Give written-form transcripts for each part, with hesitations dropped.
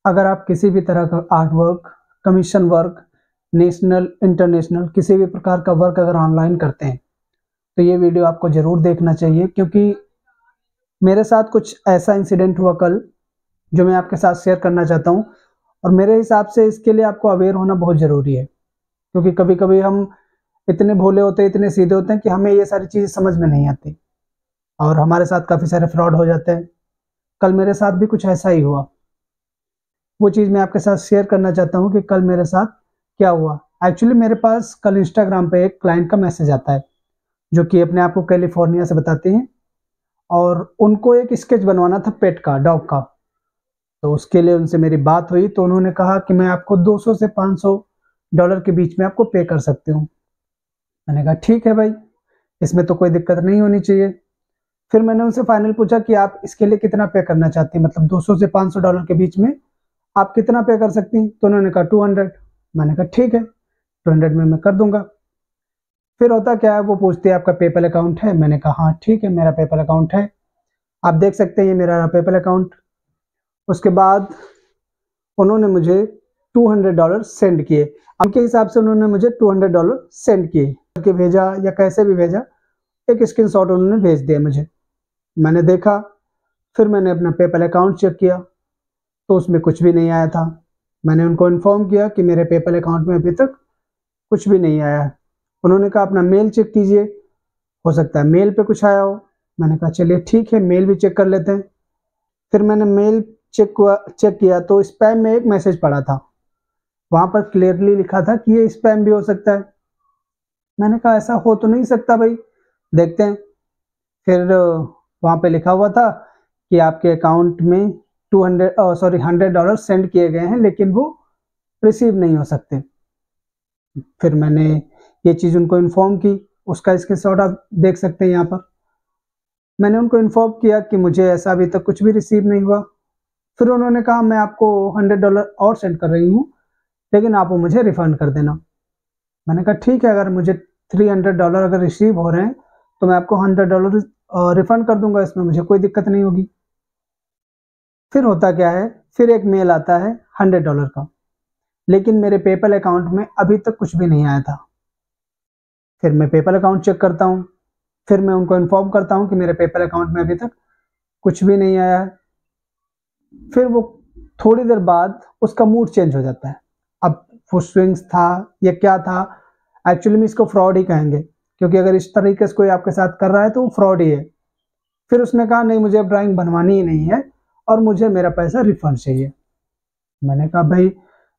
अगर आप किसी भी तरह का art work, commission work, national, international किसी भी प्रकार का वर्क अगर ऑनलाइन करते हैं, तो ये वीडियो आपको ज़रूर देखना चाहिए, क्योंकि मेरे साथ कुछ ऐसा इंसिडेंट हुआ कल, जो मैं आपके साथ शेयर करना चाहता हूँ। और मेरे हिसाब से इसके लिए आपको अवेयर होना बहुत ज़रूरी है, क्योंकि कभी-कभी हम इतने भोले होते हैं, इतने सीधे होते हैं कि हमें ये सारी चीज़ें समझ में नहीं आती और हमारे साथ काफ़ी सारे फ्रॉड हो जाते हैं। कल मेरे साथ भी कुछ ऐसा ही हुआ। वो चीज़ मैं आपके साथ शेयर करना चाहता हूँ कि कल मेरे साथ क्या हुआ। एक्चुअली मेरे पास कल इंस्टाग्राम पे एक क्लाइंट का मैसेज आता है, जो कि अपने आप को कैलिफ़ोर्निया से बताते हैं, और उनको एक स्केच बनवाना था पेट का, डॉग का। तो उसके लिए उनसे मेरी बात हुई, तो उन्होंने कहा कि मैं आपको 200 से $500 के बीच में आपको पे कर सकती हूँ। मैंने कहा ठीक है भाई, इसमें तो कोई दिक्कत नहीं होनी चाहिए। फिर मैंने उनसे फाइनल पूछा कि आप इसके लिए कितना पे करना चाहती हैं, मतलब 200 से $500 के बीच में आप कितना पे कर सकती हैं? तो उन्होंने कहा 200। मैंने कहा ठीक है, 200 में मैं कर दूंगा। फिर होता क्या है, वो पूछते हैं आपका पेपल अकाउंट है? मैंने कहा हाँ ठीक है, मेरा पेपल अकाउंट है, आप देख सकते हैं ये मेरा पेपल अकाउंट। उसके बाद उन्होंने मुझे $200 सेंड किए। उनके हिसाब से उन्होंने मुझे $200 सेंड किए, करके भेजा या कैसे भी भेजा, एक स्क्रीनशॉट उन्होंने भेज दिया मुझे। मैंने देखा, फिर मैंने अपना पेपल अकाउंट चेक किया, तो उसमें कुछ भी नहीं आया था। मैंने उनको इन्फॉर्म किया कि मेरे पेपल अकाउंट में अभी तक कुछ भी नहीं आया है। उन्होंने कहा अपना मेल चेक कीजिए, हो सकता है मेल पे कुछ आया हो। मैंने कहा चलिए ठीक है, मेल भी चेक कर लेते हैं। फिर मैंने मेल चेक किया तो स्पैम में एक मैसेज पड़ा था, वहाँ पर क्लियरली लिखा था कि ये स्पैम भी हो सकता है। मैंने कहा ऐसा हो तो नहीं सकता भाई, देखते हैं। फिर वहाँ पे लिखा हुआ था कि आपके अकाउंट में $100 सेंड किए गए हैं, लेकिन वो रिसीव नहीं हो सकते। फिर मैंने ये चीज़ उनको इन्फॉर्म की, उसका स्क्रीनशॉट आप देख सकते हैं यहाँ पर। मैंने उनको इन्फॉर्म किया कि मुझे ऐसा अभी तक कुछ भी रिसीव नहीं हुआ। फिर उन्होंने कहा मैं आपको $100 और सेंड कर रही हूँ, लेकिन आप वो मुझे रिफ़ंड कर देना। मैंने कहा ठीक है, अगर मुझे $300 अगर रिसीव हो रहे हैं, तो मैं आपको $100 रिफ़ंड कर दूँगा, इसमें मुझे कोई दिक्कत नहीं होगी। फिर होता क्या है, फिर एक मेल आता है $100 का, लेकिन मेरे पेपल अकाउंट में अभी तक कुछ भी नहीं आया था। फिर मैं पेपल अकाउंट चेक करता हूँ, फिर मैं उनको इन्फॉर्म करता हूँ कि मेरे पेपल अकाउंट में अभी तक कुछ भी नहीं आया है। फिर वो थोड़ी देर बाद उसका मूड चेंज हो जाता है। अब वो स्विंग्स था या क्या था, एक्चुअली में इसको फ्रॉड ही कहेंगे, क्योंकि अगर इस तरीके से कोई आपके साथ कर रहा है तो वो फ्रॉड ही है। फिर उसने कहा नहीं, मुझे अब ड्राइंग बनवानी ही नहीं है और मुझे मेरा पैसा रिफंड चाहिए। मैंने कहा भाई,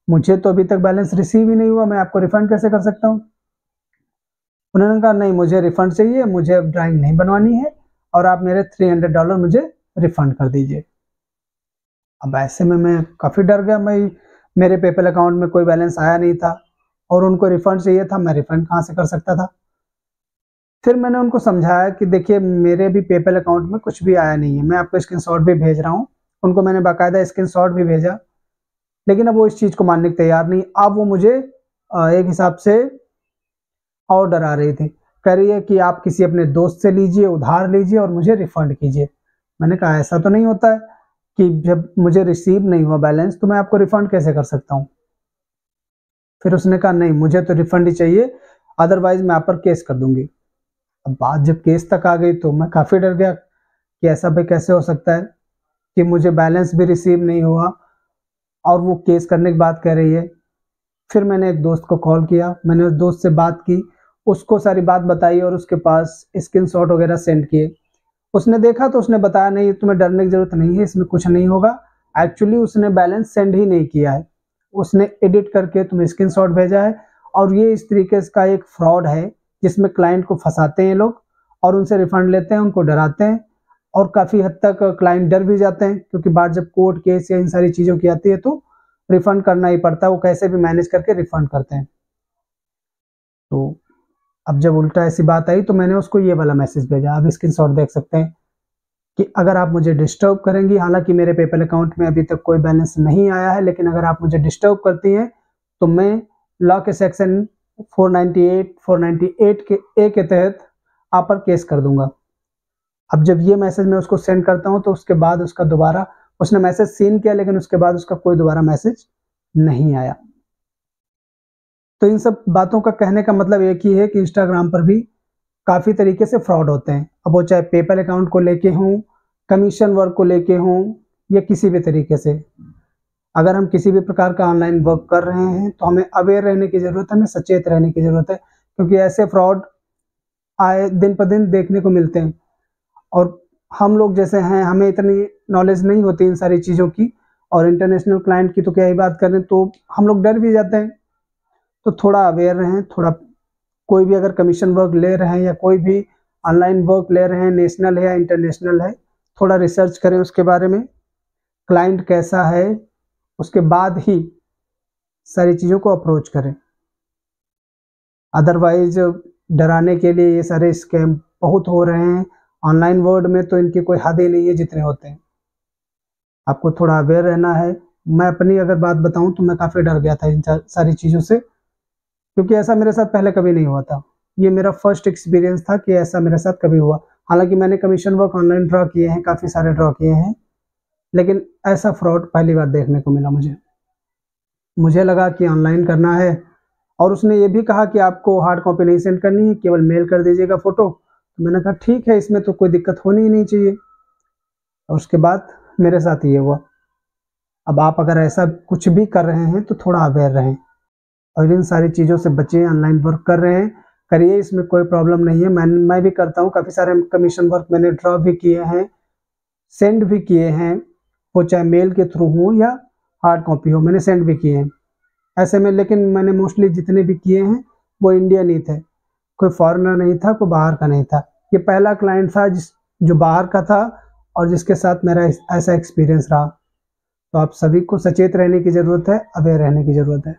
मुझे तो अभी तक बैलेंस रिसीव ही नहीं हुआ, मैं आपको रिफंड कैसे कर सकता हूँ? उन्होंने कहा नहीं, मुझे रिफंड चाहिए, मुझे अब ड्राइंग नहीं बनवानी है और आप मेरे $300 मुझे रिफंड कर दीजिए। अब ऐसे में मैं काफ़ी डर गया भाई, मेरे पेपल अकाउंट में कोई बैलेंस आया नहीं था और उनको रिफंड चाहिए था, मैं रिफंड कहाँ से कर सकता था? फिर मैंने उनको समझाया कि देखिए मेरे भी पेपल अकाउंट में कुछ भी आया नहीं है, मैं आपको स्क्रीनशॉट भी भेज रहा हूँ। उनको मैंने बाकायदा स्क्रीनशॉट भी भेजा, लेकिन अब वो इस चीज़ को मानने को तैयार नहीं। अब वो मुझे एक हिसाब से और डरा रही थी, कह रही है कि आप किसी अपने दोस्त से लीजिए, उधार लीजिए और मुझे रिफंड कीजिए। मैंने कहा ऐसा तो नहीं होता है कि जब मुझे रिसीव नहीं हुआ बैलेंस तो मैं आपको रिफंड कैसे कर सकता हूँ? फिर उसने कहा नहीं, मुझे तो रिफंड ही चाहिए, अदरवाइज मैं आप पर केस कर दूंगी। अब बात जब केस तक आ गई तो मैं काफ़ी डर गया कि ऐसा भी कैसे हो सकता है कि मुझे बैलेंस भी रिसीव नहीं हुआ और वो केस करने की बात कह रही है। फिर मैंने एक दोस्त को कॉल किया, मैंने उस दोस्त से बात की, उसको सारी बात बताई और उसके पास स्क्रीनशॉट वगैरह सेंड किए। उसने देखा तो उसने बताया नहीं, तुम्हें डरने की ज़रूरत नहीं है, इसमें कुछ नहीं होगा। एक्चुअली उसने बैलेंस सेंड ही नहीं किया है, उसने एडिट करके तुम्हें स्क्रीनशॉट भेजा है और ये इस तरीके से का एक फ्रॉड है, जिसमें क्लाइंट को फँसाते हैं लोग और उनसे रिफंड लेते हैं, उनको डराते हैं और काफ़ी हद तक क्लाइंट डर भी जाते हैं, क्योंकि बात जब कोर्ट केस या इन सारी चीज़ों की आती है तो रिफंड करना ही पड़ता है, वो कैसे भी मैनेज करके रिफंड करते हैं। तो अब जब उल्टा ऐसी बात आई तो मैंने उसको ये वाला मैसेज भेजा, आप स्क्रीनशॉट देख सकते हैं कि अगर आप मुझे डिस्टर्ब करेंगी, हालांकि मेरे पेपल अकाउंट में अभी तक कोई बैलेंस नहीं आया है, लेकिन अगर आप मुझे डिस्टर्ब करती हैं तो मैं लॉ के सेक्शन 498 के ए के तहत आप पर केस कर दूंगा। अब जब ये मैसेज मैं उसको सेंड करता हूँ तो उसके बाद उसका दोबारा उसने मैसेज सीन किया लेकिन उसके बाद उसका कोई दोबारा मैसेज नहीं आया। तो इन सब बातों का कहने का मतलब एक ही है कि इंस्टाग्राम पर भी काफ़ी तरीके से फ्रॉड होते हैं। अब वो चाहे पेपल अकाउंट को लेके हों, कमीशन वर्क को लेके हों, या किसी भी तरीके से। अगर हम किसी भी प्रकार का ऑनलाइन वर्क कर रहे हैं तो हमें अवेयर रहने की ज़रूरत है, हमें सचेत रहने की ज़रूरत है, क्योंकि ऐसे फ्रॉड आए दिन पर दिन देखने को मिलते हैं। और हम लोग जैसे हैं, हमें इतनी नॉलेज नहीं होती इन सारी चीज़ों की, और इंटरनेशनल क्लाइंट की तो क्या ही बात करें, तो हम लोग डर भी जाते हैं। तो थोड़ा अवेयर रहें, थोड़ा कोई भी अगर कमीशन वर्क ले रहे हैं या कोई भी ऑनलाइन वर्क ले रहे हैं, नेशनल है या इंटरनेशनल है, थोड़ा रिसर्च करें उसके बारे में, क्लाइंट कैसा है, उसके बाद ही सारी चीज़ों को अप्रोच करें। अदरवाइज डराने के लिए ये सारे स्कैम बहुत हो रहे हैं ऑनलाइन वर्ल्ड में, तो इनकी कोई हद ही नहीं है जितने होते हैं। आपको थोड़ा अवेयर रहना है। मैं अपनी अगर बात बताऊं तो मैं काफ़ी डर गया था इन सारी चीज़ों से, क्योंकि ऐसा मेरे साथ पहले कभी नहीं हुआ था। ये मेरा फर्स्ट एक्सपीरियंस था कि ऐसा मेरे साथ कभी हुआ। हालांकि मैंने कमीशन वर्क ऑनलाइन ड्रॉ किए हैं, काफ़ी सारे ड्रॉ किए हैं, लेकिन ऐसा फ्रॉड पहली बार देखने को मिला मुझे लगा कि ऑनलाइन करना है, और उसने ये भी कहा कि आपको हार्ड कॉपी नहीं सेंड करनी है, केवल मेल कर दीजिएगा फ़ोटो। तो मैंने कहा ठीक है, इसमें तो कोई दिक्कत होनी ही नहीं चाहिए। और उसके बाद मेरे साथ ये हुआ। अब आप अगर ऐसा कुछ भी कर रहे हैं तो थोड़ा अवेयर रहें और इन सारी चीज़ों से बचें। ऑनलाइन वर्क कर रहे हैं, करिए, इसमें कोई प्रॉब्लम नहीं है। मैं भी करता हूँ, काफ़ी सारे कमीशन वर्क मैंने ड्रॉ भी किए हैं, सेंड भी किए हैं, वो चाहे मेल के थ्रू हो या हार्ड कॉपी हो, मैंने सेंड भी किए हैं ऐसे में। लेकिन मैंने मोस्टली जितने भी किए हैं वो इंडियन ही थे, कोई फॉरेनर नहीं था, कोई बाहर का नहीं था। ये पहला क्लाइंट था जो बाहर का था और जिसके साथ मेरा ऐसा एक्सपीरियंस रहा। तो आप सभी को सचेत रहने की ज़रूरत है, अवेयर रहने की ज़रूरत है।